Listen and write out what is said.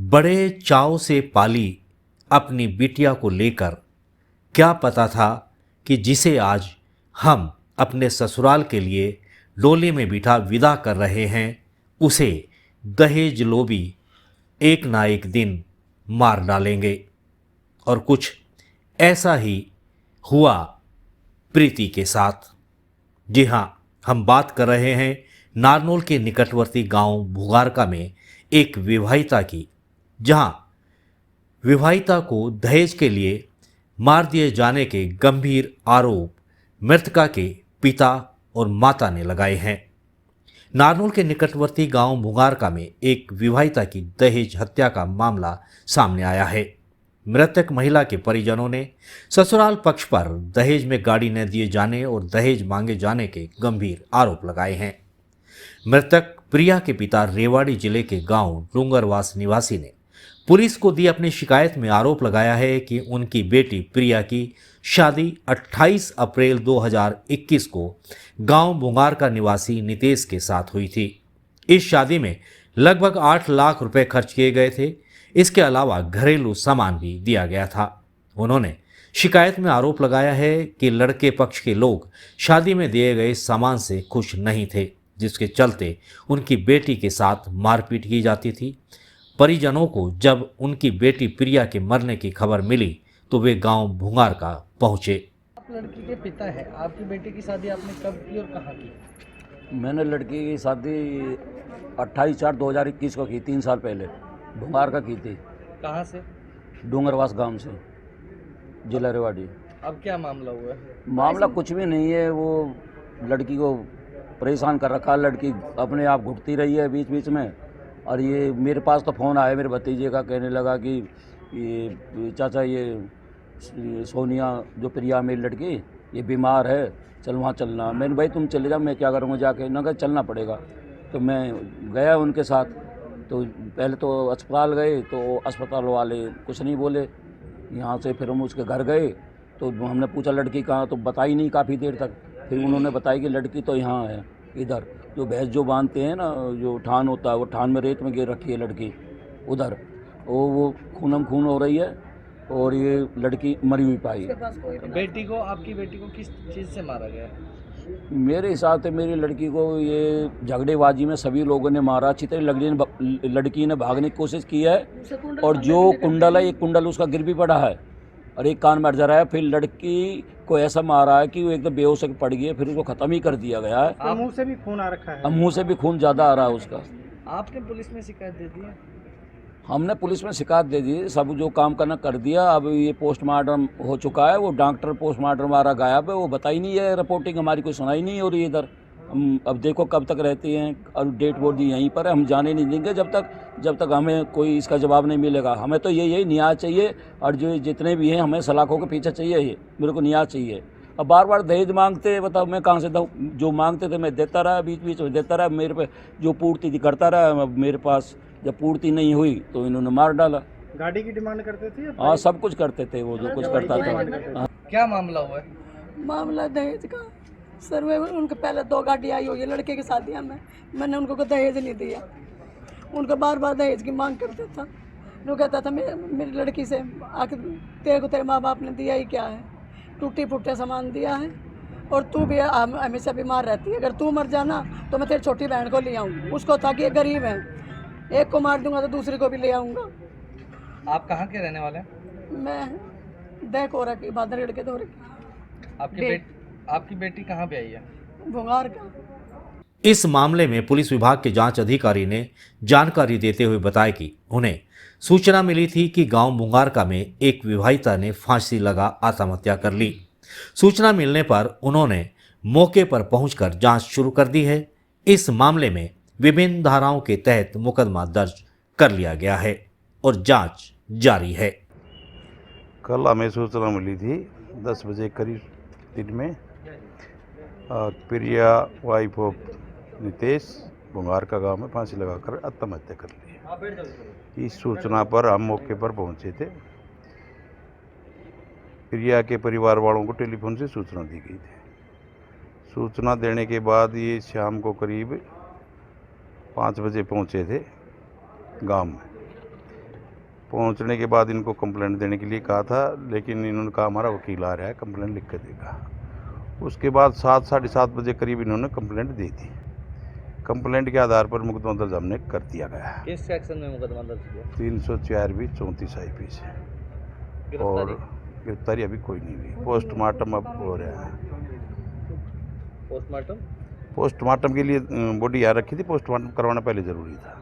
बड़े चाव से पाली अपनी बिटिया को लेकर क्या पता था कि जिसे आज हम अपने ससुराल के लिए डोली में बिठा विदा कर रहे हैं उसे दहेज लोभी एक ना एक दिन मार डालेंगे। और कुछ ऐसा ही हुआ प्रीति के साथ। जी हाँ, हम बात कर रहे हैं नारनौल के निकटवर्ती गांव भुगारका में एक विवाहिता की, जहां विवाहिता को दहेज के लिए मार दिए जाने के गंभीर आरोप मृतका के पिता और माता ने लगाए हैं। नारनौल के निकटवर्ती गांव भुगारका में एक विवाहिता की दहेज हत्या का मामला सामने आया है। मृतक महिला के परिजनों ने ससुराल पक्ष पर दहेज में गाड़ी न दिए जाने और दहेज मांगे जाने के गंभीर आरोप लगाए हैं। मृतक प्रिया के पिता रेवाड़ी जिले के गांव डूंगरवास निवासी ने पुलिस को दी अपनी शिकायत में आरोप लगाया है कि उनकी बेटी प्रिया की शादी 28 अप्रैल 2021 को गांव भुगारका निवासी नितेश के साथ हुई थी। इस शादी में लगभग 8 लाख रुपए खर्च किए गए थे। इसके अलावा घरेलू सामान भी दिया गया था। उन्होंने शिकायत में आरोप लगाया है कि लड़के पक्ष के लोग शादी में दिए गए सामान से खुश नहीं थे, जिसके चलते उनकी बेटी के साथ मारपीट की जाती थी। परिजनों को जब उनकी बेटी प्रिया के मरने की खबर मिली तो वे गांव भुगारका पहुंचे। आप लड़की के पिता हैं, आपकी बेटी की शादी आपने कब की और कहाँ की? मैंने लड़की की शादी 28/4/2021 को की, 3 साल पहले भुगारका की थी। कहाँ से? डूंगरवास गांव से, जिला रेवाड़ी। अब क्या मामला हुआ है? मामला कुछ भी नहीं है, वो लड़की को परेशान कर रखा। लड़की अपने आप घुटती रही है बीच बीच में। और ये मेरे पास तो फ़ोन आया मेरे भतीजे का, कहने लगा कि ये चाचा ये सोनिया जो प्रिया मेरी लड़की ये बीमार है, चल वहाँ चलना। मैंने भाई तुम चले जाओ, मैं क्या करूँगा जाके। ना कहा चलना पड़ेगा। तो मैं गया उनके साथ। तो पहले तो अस्पताल गए तो अस्पताल वाले कुछ नहीं बोले। यहाँ से फिर हम उसके घर गए तो हमने पूछा लड़की कहाँ, तो बताई नहीं काफ़ी देर तक। फिर उन्होंने बताया कि लड़की तो यहाँ है, इधर जो भैंस जो बांधते हैं ना, जो ठान होता है, वो ठान में रेत में गिर रखी है लड़की उधर। वो खूनम खून हो रही है और ये लड़की मरी हुई पाई। बेटी को, आपकी बेटी को किस चीज़ से मारा गया? मेरे हिसाब से मेरी लड़की को ये झगड़ेबाजी में सभी लोगों ने मारा। अच्छी तरह लड़की ने भागने की कोशिश की है और जो कुंडल है, एक कुंडल उसका गिर भी पड़ा है और एक कान में अड़ जा रहा है। फिर लड़की को ऐसा मारा है कि वो एकदम बेहोश होकर पड़ गई है, फिर उसको ख़त्म ही कर दिया गया है। मुंह से भी खून आ रखा है? अब मुँह से भी खून ज़्यादा आ रहा है उसका। आपने पुलिस में शिकायत दे दी है? हमने पुलिस में शिकायत दे दी, सब जो काम करना कर दिया। अब ये पोस्टमार्टम हो चुका है, वो डॉक्टर पोस्टमार्टम हमारा गायब है, वो बता ही नहीं है। रिपोर्टिंग हमारी कोई सुनाई नहीं हो रही है इधर। हम अब देखो कब तक रहती हैं और डेट बॉडी यहीं पर है। हम जाने नहीं देंगे जब तक हमें कोई इसका जवाब नहीं मिलेगा। हमें तो यही न्याय चाहिए और जो जितने भी हैं हमें सलाखों के पीछे चाहिए, ये मेरे को न्याय चाहिए। अब बार बार दहेज मांगते, बताओ मैं कहाँ से दूँ? जो मांगते थे मैं देता रहा, बीच बीच में देता रहा, मेरे पे जो पूर्ति थी करता रहा। अब मेरे पास जब पूर्ति नहीं हुई तो इन्होंने मार डाला। गाड़ी की डिमांड करते थे? हाँ, सब कुछ करते थे वो, जो कुछ करता था। क्या मामला हुआ है? मामला दहेज का सर। वे उनके पहले 2 गाड़ी आई हुई है लड़के की शादियाँ में, मैंने उनको दहेज नहीं दिया। उनको बार बार दहेज की मांग करता था। वो कहता था मेरी लड़की से आखिर तेरे को तेरे माँ बाप ने दिया ही क्या है, टूटी फूटे सामान दिया है और तू भी हमेशा बीमार रहती है। अगर तू मर जाना तो मैं तेरी छोटी बहन को ले आऊँ। उसको था कि ये गरीब है, एक को मार दूंगा तो दूसरी को भी ले आऊँगा। आप कहाँ के रहने वाले हैं? मैं देकोरा की, भादरगढ़ के दौरे की। आपकी बेटी कहाँ पे आई है? भुगारका। इस मामले में पुलिस विभाग के जांच अधिकारी ने जानकारी देते हुए बताया कि उन्हें सूचना मिली थी कि गांव भुगारका में एक विवाहिता ने फांसी लगा आत्महत्या कर ली। सूचना मिलने पर उन्होंने मौके पर पहुंचकर जांच शुरू कर दी है। इस मामले में विभिन्न धाराओं के तहत मुकदमा दर्ज कर लिया गया है और जांच जारी है। कल हमें सूचना मिली थी 10 बजे करीब दिन में, प्रिया वाइफ ऑफ नितेश भुगारका गांव में फांसी लगाकर आत्महत्या कर ली। इस सूचना पर हम मौके पर पहुंचे थे। प्रिया के परिवार वालों को टेलीफोन से सूचना दी गई थी। सूचना देने के बाद ये शाम को करीब 5 बजे पहुंचे थे गांव में। पहुंचने के बाद इनको कंप्लेंट देने के लिए कहा था, लेकिन इन्होंने कहा हमारा वकील आ रहा है, कंप्लेंट लिख के देगा। उसके बाद 7 साढ़े 7 बजे करीब इन्होंने कंप्लेंट दी थी। कंप्लेंट के आधार पर मुकदमा दर्ज हमने कर दिया गया है। किस सेक्शन में मुकदमा दर्ज किया? 304 34 IP से। और गिरफ्तारी गिरफ्तारी अभी कोई नहीं हुई। पोस्टमार्टम अब हो रहा है। पोस्टमार्टम पोस्टमार्टम के लिए बॉडी यहाँ रखी थी, पोस्टमार्टम करवाना पहले ज़रूरी था।